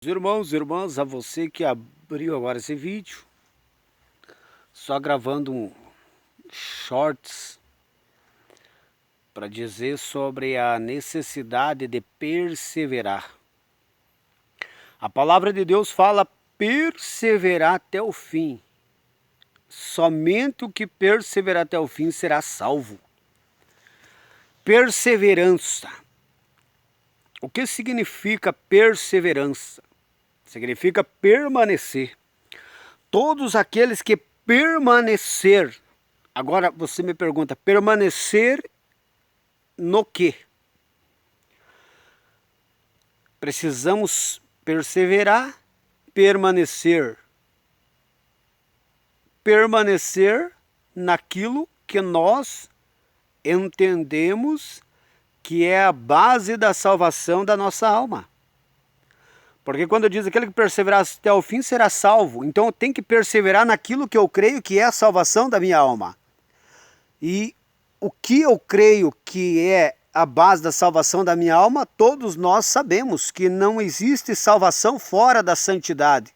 Irmãos e irmãs, a você que abriu agora esse vídeo, só gravando um shorts para dizer sobre a necessidade de perseverar. A palavra de Deus fala perseverar até o fim. Somente o que perseverar até o fim será salvo. Perseverança. O que significa perseverança? Significa permanecer. Todos aqueles que permanecer. Agora você me pergunta, permanecer no quê? Precisamos perseverar, permanecer. Permanecer naquilo que nós entendemos que é a base da salvação da nossa alma. Porque quando diz aquele que perseverar até o fim será salvo, então eu tenho que perseverar naquilo que eu creio que é a salvação da minha alma. E o que eu creio que é a base da salvação da minha alma, todos nós sabemos que não existe salvação fora da santidade.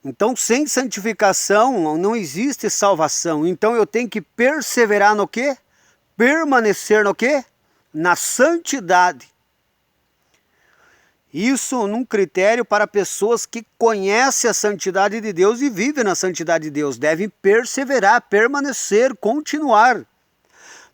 Então, sem santificação não existe salvação. Então eu tenho que perseverar no quê? Permanecer no quê? Na santidade. Isso num critério para pessoas que conhecem a santidade de Deus e vivem na santidade de Deus. Devem perseverar, permanecer, continuar.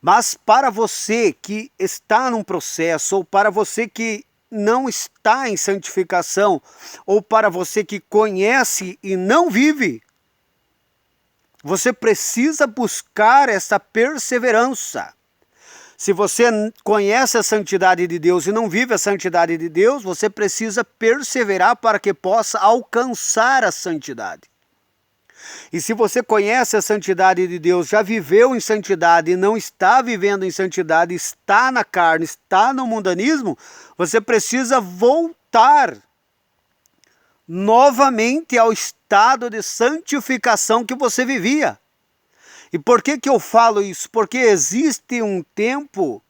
Mas para você que está num processo, ou para você que não está em santificação, ou para você que conhece e não vive, você precisa buscar essa perseverança. Se você conhece a santidade de Deus e não vive a santidade de Deus, você precisa perseverar para que possa alcançar a santidade. E se você conhece a santidade de Deus, já viveu em santidade e não está vivendo em santidade, está na carne, está no mundanismo, você precisa voltar novamente ao estado de santificação que você vivia. E por que eu falo isso? Porque existe um tempo,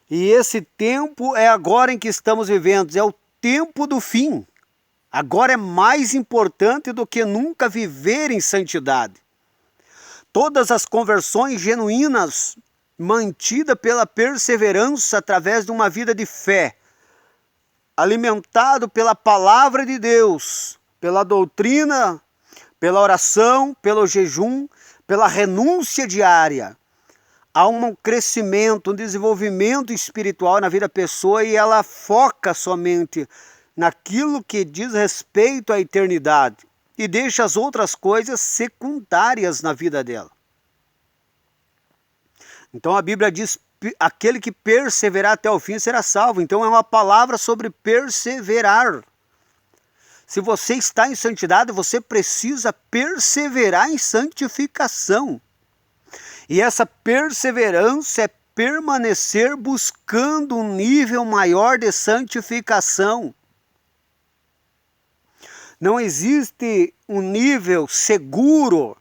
e esse tempo é agora em que estamos vivendo, é o tempo do fim. Agora é mais importante do que nunca viver em santidade. Todas as conversões genuínas, mantidas pela perseverança através de uma vida de fé, alimentado pela palavra de Deus, pela doutrina, pela oração, pelo jejum, pela renúncia diária, há um crescimento, um desenvolvimento espiritual na vida da pessoa e ela foca somente naquilo que diz respeito à eternidade e deixa as outras coisas secundárias na vida dela. Então a Bíblia diz, aquele que perseverar até o fim será salvo. Então é uma palavra sobre perseverar. Se você está em santidade, você precisa perseverar em santificação. E essa perseverança é permanecer buscando um nível maior de santificação. Não existe um nível seguro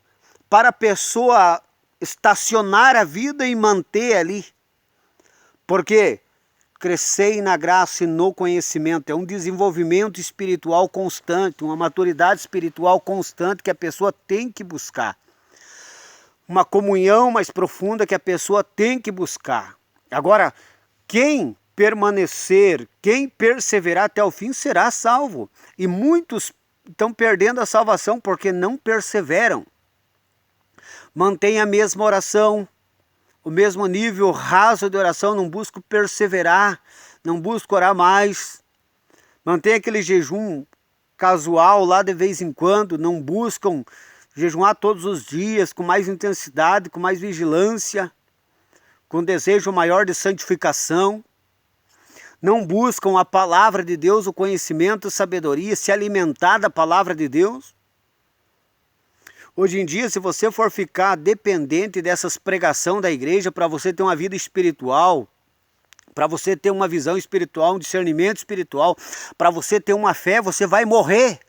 para a pessoa estacionar a vida e manter ali. Porque crescei na graça e no conhecimento, é um desenvolvimento espiritual constante, uma maturidade espiritual constante que a pessoa tem que buscar. Uma comunhão mais profunda que a pessoa tem que buscar. Agora, quem permanecer, quem perseverar até o fim será salvo. E muitos estão perdendo a salvação porque não perseveram. Mantém a mesma oração, o mesmo nível raso de oração, não busco perseverar, não busco orar mais. Mantém aquele jejum casual lá de vez em quando, não buscam jejuar todos os dias, com mais intensidade, com mais vigilância, com desejo maior de santificação. Não buscam a palavra de Deus, o conhecimento, a sabedoria, se alimentar da palavra de Deus. Hoje em dia, se você for ficar dependente dessas pregações da igreja para você ter uma vida espiritual, para você ter uma visão espiritual, um discernimento espiritual, para você ter uma fé, você vai morrer.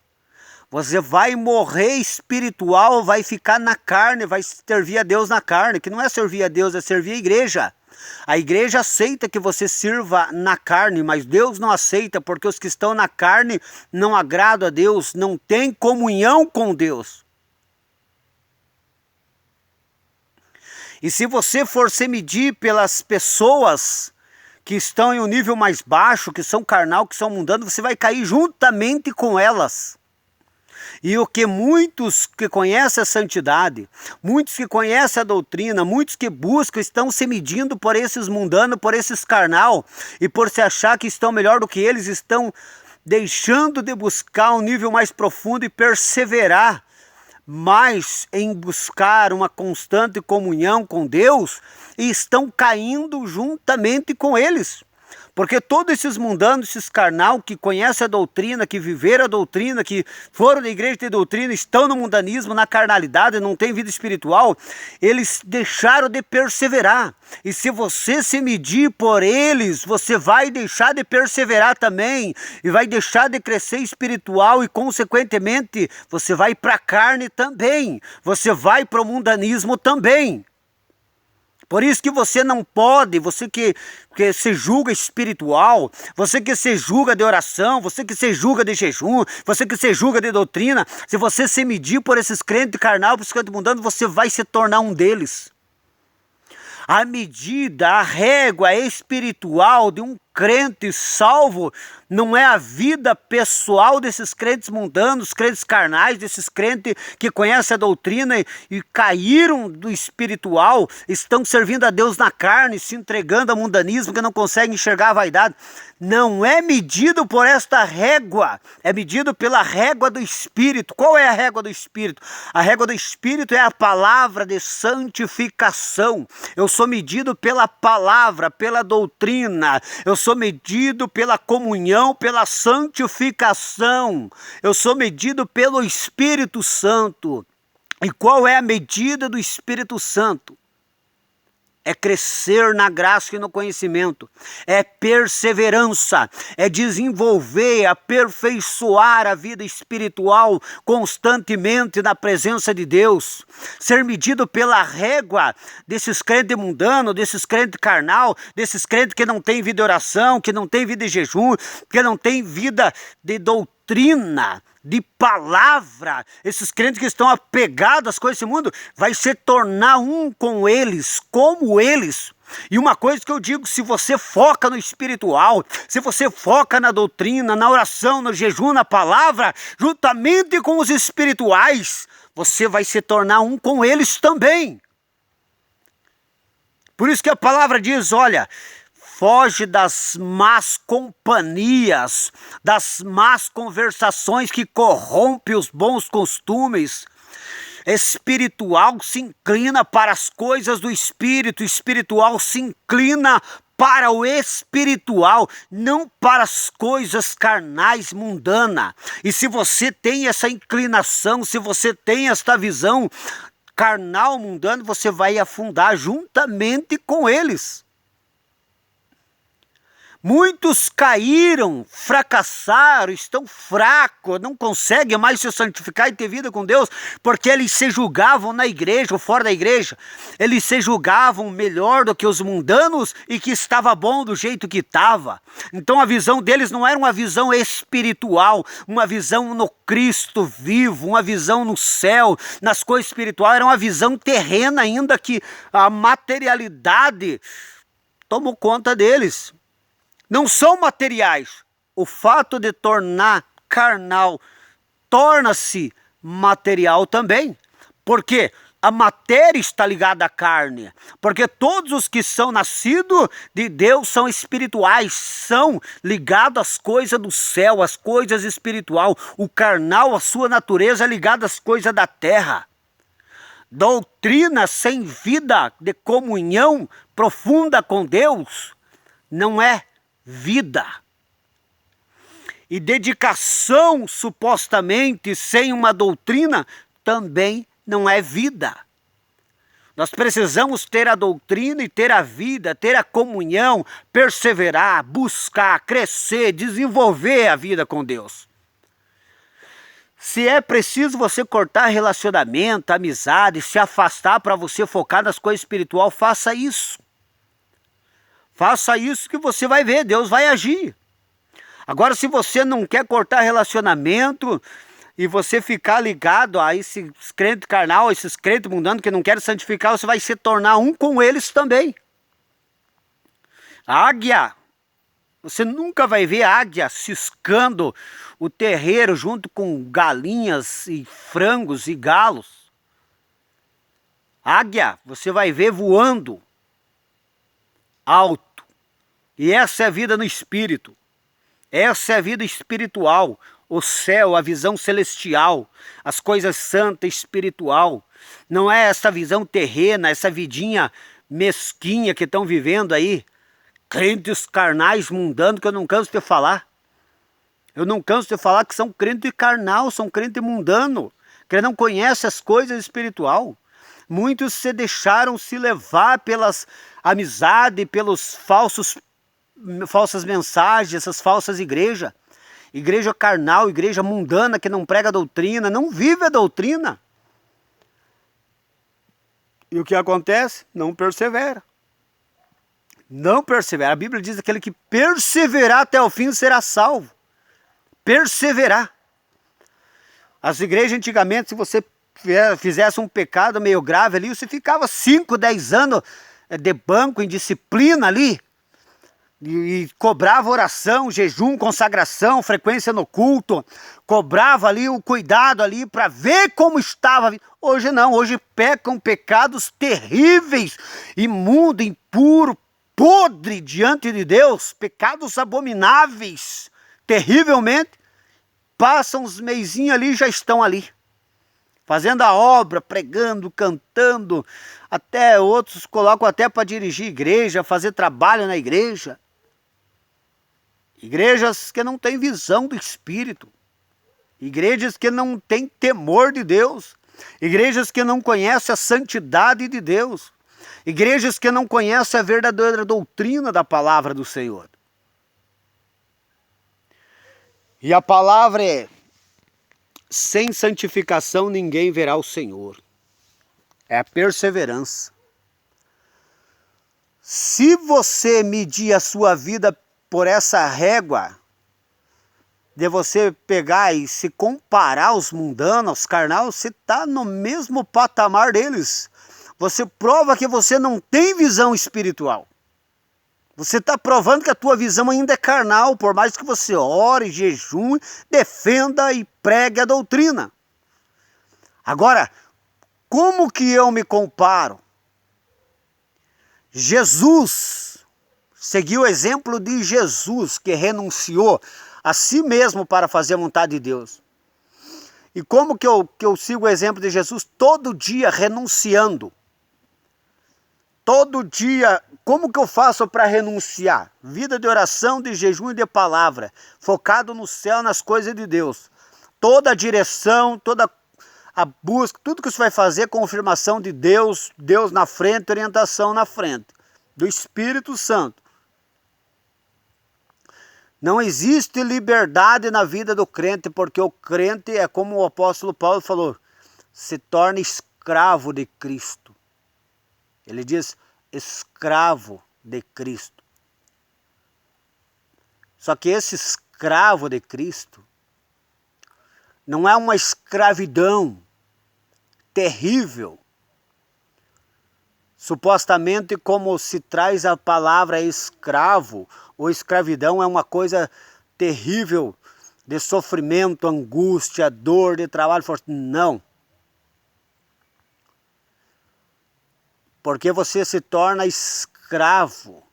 Você vai morrer espiritual, vai ficar na carne, vai servir a Deus na carne, que não é servir a Deus, é servir a igreja. A igreja aceita que você sirva na carne, mas Deus não aceita, porque os que estão na carne não agradam a Deus, não têm comunhão com Deus. E se você for se medir pelas pessoas que estão em um nível mais baixo, que são carnal, que são mundanos, você vai cair juntamente com elas. E o que muitos que conhecem a santidade, muitos que conhecem a doutrina, muitos que buscam, estão se medindo por esses mundanos, por esses carnal, e por se achar que estão melhor do que eles, estão deixando de buscar um nível mais profundo e perseverar mais em buscar uma constante comunhão com Deus, e estão caindo juntamente com eles. Porque todos esses mundanos, esses carnal, que conhecem a doutrina, que viveram a doutrina, que foram da igreja de doutrina, estão no mundanismo, na carnalidade, não têm vida espiritual, eles deixaram de perseverar. E se você se medir por eles, você vai deixar de perseverar também, e vai deixar de crescer espiritual, e consequentemente, você vai para a carne também, você vai para o mundanismo também. Por isso que você não pode, você que se julga espiritual, você que se julga de oração, você que se julga de jejum, você que se julga de doutrina, se você se medir por esses crentes carnal, por esses crentes mundanos, você vai se tornar um deles. A medida, a régua espiritual de um crente salvo não é a vida pessoal desses crentes mundanos, crentes carnais, desses crentes que conhecem a doutrina e caíram do espiritual, estão servindo a Deus na carne, se entregando ao mundanismo, que não conseguem enxergar a vaidade. Não é medido por esta régua, é medido pela régua do Espírito. Qual é a régua do Espírito? A régua do Espírito é a palavra de santificação. Eu sou medido pela palavra, pela doutrina, eu sou medido pela comunhão, pela santificação, eu sou medido pelo Espírito Santo. E qual é a medida do Espírito Santo? É crescer na graça e no conhecimento, é perseverança, é desenvolver, aperfeiçoar a vida espiritual constantemente na presença de Deus. Ser medido pela régua desses crentes mundanos, desses crentes carnal, desses crentes que não têm vida de oração, que não têm vida de jejum, que não têm vida de doutrina, de palavra. Esses crentes que estão apegados às coisas desse mundo, vai se tornar um com eles, como eles. E uma coisa que eu digo, se você foca no espiritual, se você foca na doutrina, na oração, no jejum, na palavra, juntamente com os espirituais, você vai se tornar um com eles também. Por isso que a palavra diz, olha, foge das más companhias, das más conversações que corrompem os bons costumes. Espiritual se inclina para as coisas do Espírito, espiritual se inclina para o espiritual, não para as coisas carnais, mundanas. E se você tem essa inclinação, se você tem esta visão carnal, mundana, você vai afundar juntamente com eles. Muitos caíram, fracassaram, estão fracos, não conseguem mais se santificar e ter vida com Deus, porque eles se julgavam na igreja ou fora da igreja. Eles se julgavam melhor do que os mundanos e que estava bom do jeito que estava. Então a visão deles não era uma visão espiritual, uma visão no Cristo vivo, uma visão no céu, nas coisas espirituais. Era uma visão terrena ainda, que a materialidade tomou conta deles. Não são materiais. O fato de tornar carnal torna-se material também. Porque a matéria está ligada à carne. Porque todos os que são nascidos de Deus são espirituais, são ligados às coisas do céu, às coisas espirituais. O carnal, a sua natureza, é ligada às coisas da terra. Doutrina sem vida de comunhão profunda com Deus não é vida. E dedicação, supostamente, sem uma doutrina, também não é vida. Nós precisamos ter a doutrina e ter a vida, ter a comunhão, perseverar, buscar, crescer, desenvolver a vida com Deus. Se é preciso você cortar relacionamento, amizade, se afastar para você focar nas coisas espirituais, faça isso. Faça isso que você vai ver, Deus vai agir. Agora, se você não quer cortar relacionamento e você ficar ligado a esses crentes carnal, esses crentes mundanos que não querem santificar, você vai se tornar um com eles também. A águia, você nunca vai ver a águia ciscando o terreiro junto com galinhas e frangos e galos. Águia, você vai ver voando alto. E essa é a vida no espírito. Essa é a vida espiritual, o céu, a visão celestial, as coisas santas, espiritual. Não é essa visão terrena, essa vidinha mesquinha que estão vivendo aí. Crentes carnais mundanos que eu não canso de falar. Eu não canso de falar que são crentes carnal, são crentes mundano, que não conhecem as coisas espiritual. Muitos se deixaram se levar pelas amizades, pelos falsas mensagens, essas falsas igrejas. Igreja carnal, igreja mundana que não prega a doutrina, não vive a doutrina. E o que acontece? Não persevera. Não persevera. A Bíblia diz que aquele que perseverar até o fim será salvo. Perseverar. As igrejas antigamente, se você fizesse um pecado meio grave ali, você ficava 5, 10 anos de banco, em disciplina ali, e cobrava oração, jejum, consagração, frequência no culto, cobrava ali o cuidado ali para ver como estava. Hoje não, hoje pecam pecados terríveis, imundo, impuro, podre diante de Deus, pecados abomináveis, terrivelmente. Passam uns meizinhos ali e já estão ali, fazendo a obra, pregando, cantando, até outros colocam até para dirigir igreja, fazer trabalho na igreja. Igrejas que não têm visão do Espírito, igrejas que não têm temor de Deus, igrejas que não conhecem a santidade de Deus, igrejas que não conhecem a verdadeira doutrina da palavra do Senhor. E a palavra é: sem santificação ninguém verá o Senhor. É a perseverança. Se você medir a sua vida por essa régua, de você pegar e se comparar aos mundanos, aos carnais, você está no mesmo patamar deles. Você prova que você não tem visão espiritual. Você está provando que a tua visão ainda é carnal, por mais que você ore, jejum, defenda e pregue a doutrina. Agora, como que eu me comparo? Jesus seguiu o exemplo de Jesus, que renunciou a si mesmo para fazer a vontade de Deus. E como que eu sigo o exemplo de Jesus? Todo dia renunciando. Todo dia, como que eu faço para renunciar? Vida de oração, de jejum e de palavra, focado no céu, nas coisas de Deus. Toda a direção, toda a busca, tudo que você vai fazer, confirmação de Deus, Deus na frente, orientação na frente, do Espírito Santo. Não existe liberdade na vida do crente, porque o crente é como o apóstolo Paulo falou, se torna escravo de Cristo. Ele diz, escravo de Cristo. Só que esse escravo de Cristo não é uma escravidão terrível. Supostamente, como se traz a palavra escravo, ou escravidão é uma coisa terrível, de sofrimento, angústia, dor, de trabalho forte. Não. Porque você se torna escravo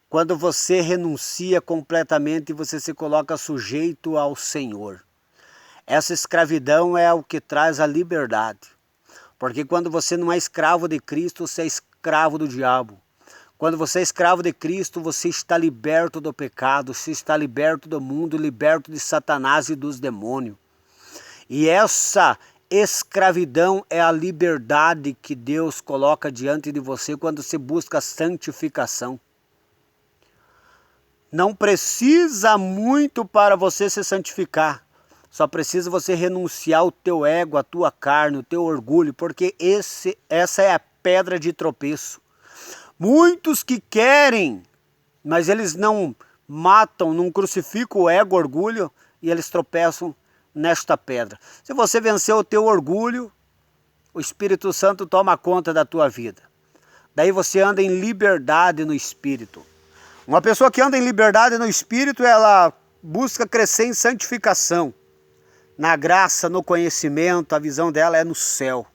quando você renuncia completamente e você se coloca sujeito ao Senhor. Essa escravidão é o que traz a liberdade. Porque quando você não é escravo de Cristo, você é escravo do diabo. Quando você é escravo de Cristo, você está liberto do pecado, você está liberto do mundo, liberto de Satanás e dos demônios. E essa escravidão é a liberdade que Deus coloca diante de você quando você busca a santificação. Não precisa muito para você se santificar. Só precisa você renunciar ao teu ego, à tua carne, o teu orgulho, porque essa é a pedra de tropeço. Muitos que querem, mas eles não matam, não crucificam o ego, o orgulho, e eles tropeçam nesta pedra. Se você vencer o teu orgulho, o Espírito Santo toma conta da tua vida. Daí você anda em liberdade no Espírito. Uma pessoa que anda em liberdade no Espírito, ela busca crescer em santificação, na graça, no conhecimento, a visão dela é no céu.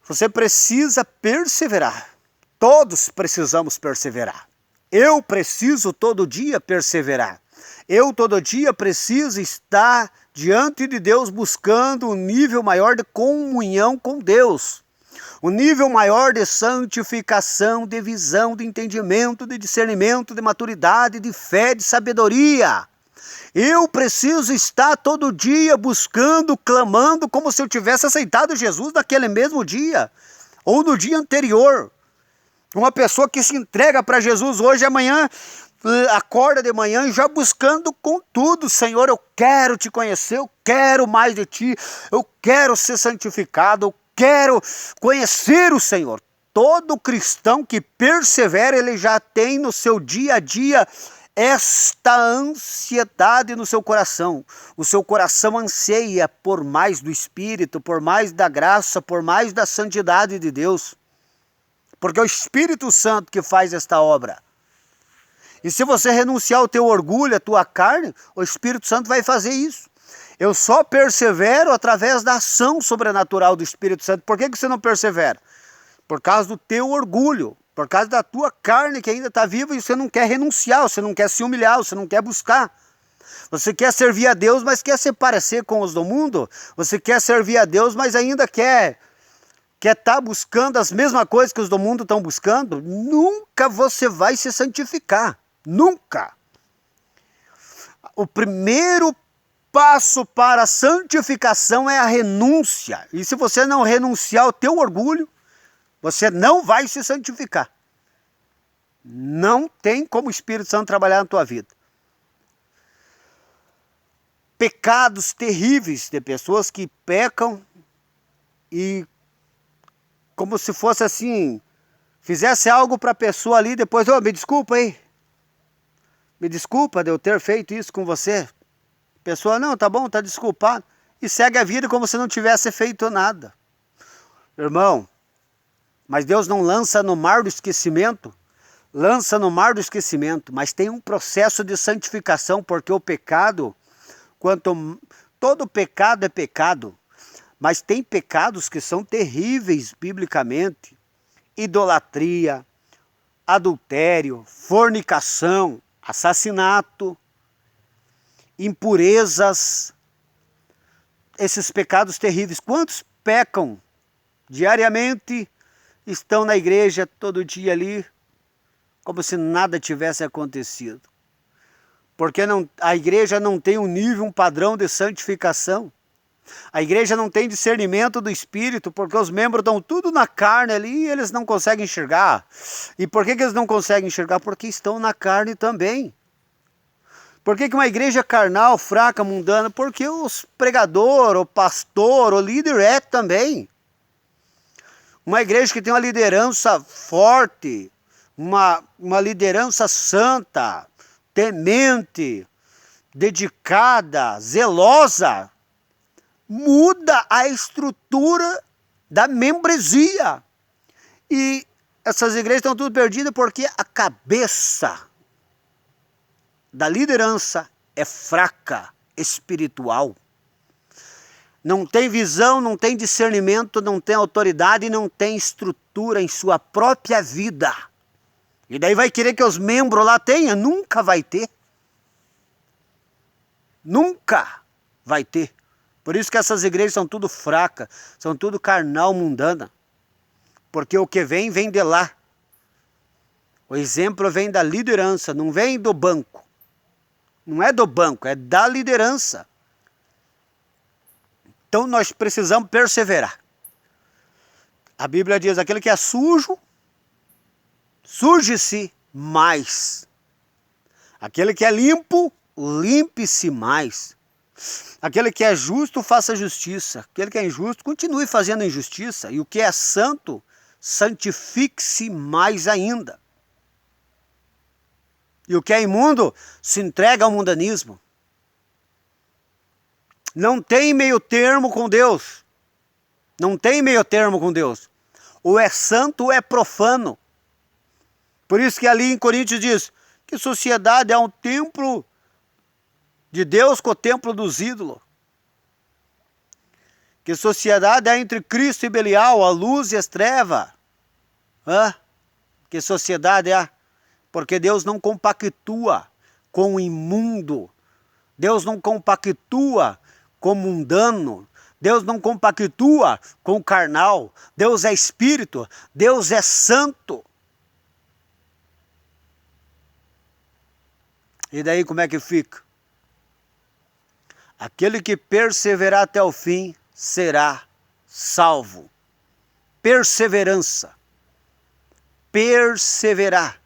Você precisa perseverar. Todos precisamos perseverar. Eu preciso todo dia perseverar. Eu todo dia preciso estar diante de Deus buscando um nível maior de comunhão com Deus. Um nível maior de santificação, de visão, de entendimento, de discernimento, de maturidade, de fé, de sabedoria. Eu preciso estar todo dia buscando, clamando, como se eu tivesse aceitado Jesus naquele mesmo dia, ou no dia anterior. Uma pessoa que se entrega para Jesus hoje, amanhã, acorda de manhã e já buscando com tudo. Senhor, eu quero te conhecer, eu quero mais de ti, eu quero ser santificado, eu quero conhecer o Senhor. Todo cristão que persevera, ele já tem no seu dia a dia esta ansiedade no seu coração. O seu coração anseia por mais do Espírito, por mais da graça, por mais da santidade de Deus. Porque é o Espírito Santo que faz esta obra. E se você renunciar ao teu orgulho, à tua carne, o Espírito Santo vai fazer isso. Eu só persevero através da ação sobrenatural do Espírito Santo. Por que você não persevera? Por causa do teu orgulho, por causa da tua carne que ainda está viva e você não quer renunciar, você não quer se humilhar, você não quer buscar. Você quer servir a Deus, mas quer se parecer com os do mundo. Você quer servir a Deus, mas ainda quer estar buscando as mesmas coisas que os do mundo estão buscando. Nunca você vai se santificar. Nunca. O primeiro passo para a santificação é a renúncia. E se você não renunciar ao teu orgulho, você não vai se santificar. Não tem como o Espírito Santo trabalhar na tua vida. Pecados terríveis de pessoas que pecam e como se fosse assim, fizesse algo para a pessoa ali, depois, me desculpa aí. Me desculpa de eu ter feito isso com você. A pessoa, não, tá bom, tá desculpado. E segue a vida como se não tivesse feito nada. Irmão, mas Deus não lança no mar do esquecimento, lança no mar do esquecimento, mas tem um processo de santificação, porque o pecado, todo pecado é pecado, mas tem pecados que são terríveis biblicamente, idolatria, adultério, fornicação, assassinato, impurezas, esses pecados terríveis. Quantos pecam diariamente, estão na igreja todo dia ali, como se nada tivesse acontecido? Porque a igreja não tem um nível, um padrão de santificação. A igreja não tem discernimento do Espírito, porque os membros estão tudo na carne ali e eles não conseguem enxergar. E por que eles não conseguem enxergar? Porque estão na carne também. Por que uma igreja carnal, fraca, mundana? Porque os pregador, o pastor, o líder é também. Uma igreja que tem uma liderança forte, uma liderança santa, temente, dedicada, zelosa, muda a estrutura da membresia. E essas igrejas estão tudo perdidas porque a cabeça da liderança é fraca, espiritual. Não tem visão, não tem discernimento, não tem autoridade, não tem estrutura em sua própria vida. E daí vai querer que os membros lá tenham? Nunca vai ter. Nunca vai ter. Por isso que essas igrejas são tudo fracas, são tudo carnal, mundana. Porque o que vem, vem de lá. O exemplo vem da liderança, não vem do banco. Não é do banco, é da liderança. Então nós precisamos perseverar. A Bíblia diz, aquele que é sujo, suje-se mais. Aquele que é limpo, limpe-se mais. Aquele que é justo, faça justiça. Aquele que é injusto, continue fazendo injustiça. E o que é santo, santifique-se mais ainda. E o que é imundo se entrega ao mundanismo. Não tem meio termo com Deus. Não tem meio termo com Deus. Ou é santo ou é profano. Por isso que ali em Coríntios diz que sociedade é um templo de Deus com o templo dos ídolos. Que sociedade é entre Cristo e Belial, a luz e as trevas. Que sociedade é? Porque Deus não compactua com o imundo. Deus não compactua com o mundano. Deus não compactua com o carnal. Deus é espírito. Deus é santo. E daí como é que fica? Aquele que perseverar até o fim será salvo. Perseverança. Perseverar.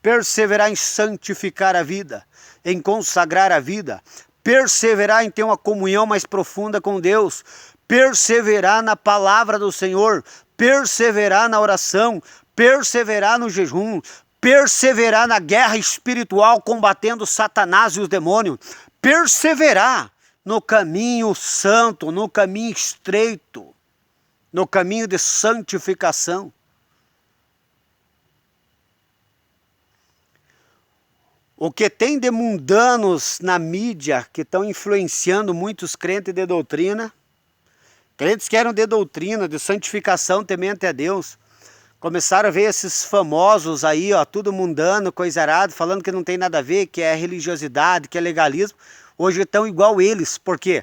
Perseverar em santificar a vida, em consagrar a vida. Perseverar em ter uma comunhão mais profunda com Deus. Perseverar na palavra do Senhor. Perseverar na oração. Perseverar no jejum. Perseverar na guerra espiritual, combatendo Satanás e os demônios. Perseverar no caminho santo, no caminho estreito, no caminho de santificação. O que tem de mundanos na mídia que estão influenciando muitos crentes de doutrina, crentes que eram de doutrina, de santificação, temente a Deus, começaram a ver esses famosos aí, ó, tudo mundano, coisa arada, falando que não tem nada a ver, que é religiosidade, que é legalismo. Hoje estão igual eles, porque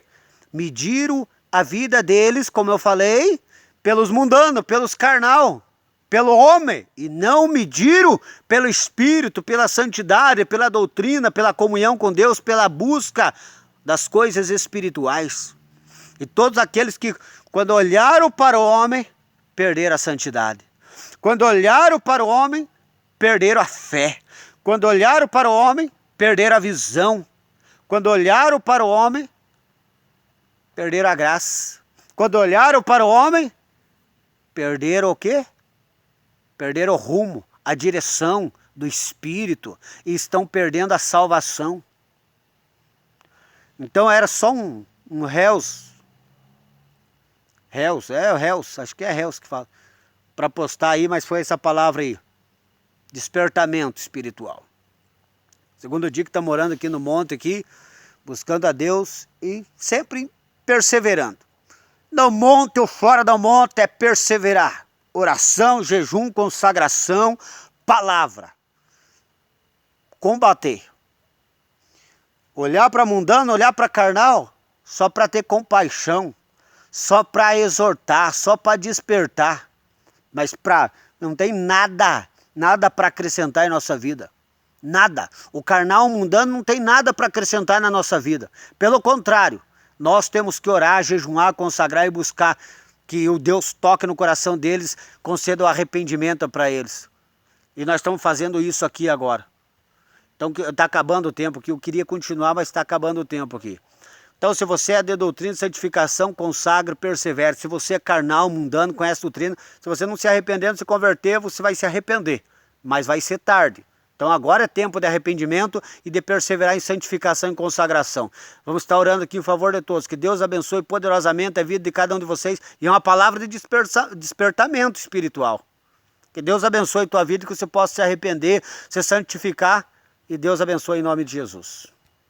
mediram a vida deles, como eu falei, pelos mundanos, pelos carnal, pelo homem, e não mediram pelo Espírito, pela santidade, pela doutrina, pela comunhão com Deus, pela busca das coisas espirituais. E todos aqueles que, quando olharam para o homem, perderam a santidade. Quando olharam para o homem, perderam a fé. Quando olharam para o homem, perderam a visão. Quando olharam para o homem, perderam a graça. Quando olharam para o homem, perderam o quê? Perderam o rumo, a direção do Espírito e estão perdendo a salvação. Então era só um réus, acho que é réus que fala, para postar aí, mas foi essa palavra aí, despertamento espiritual. Segundo dia que está morando aqui no monte, aqui, buscando a Deus e sempre perseverando. No monte ou fora do monte é perseverar. Oração, jejum, consagração, palavra. Combater. Olhar para mundano, olhar para carnal, só para ter compaixão, só para exortar, só para despertar. Mas não tem nada para acrescentar em nossa vida. Nada. O carnal mundano não tem nada para acrescentar na nossa vida. Pelo contrário, nós temos que orar, jejumar, consagrar e buscar que o Deus toque no coração deles, conceda o arrependimento para eles. E nós estamos fazendo isso aqui agora. Então está acabando o tempo aqui. Eu queria continuar, mas está acabando o tempo aqui. Então se você é de doutrina de santificação, consagre, persevere. Se você é carnal, mundano, conhece a doutrina, se você não se arrepender, não se converter, você vai se arrepender. Mas vai ser tarde. Então agora é tempo de arrependimento e de perseverar em santificação e consagração. Vamos estar orando aqui em favor de todos. Que Deus abençoe poderosamente a vida de cada um de vocês. E é uma palavra de despertamento espiritual. Que Deus abençoe a tua vida, que você possa se arrepender, se santificar. E Deus abençoe em nome de Jesus.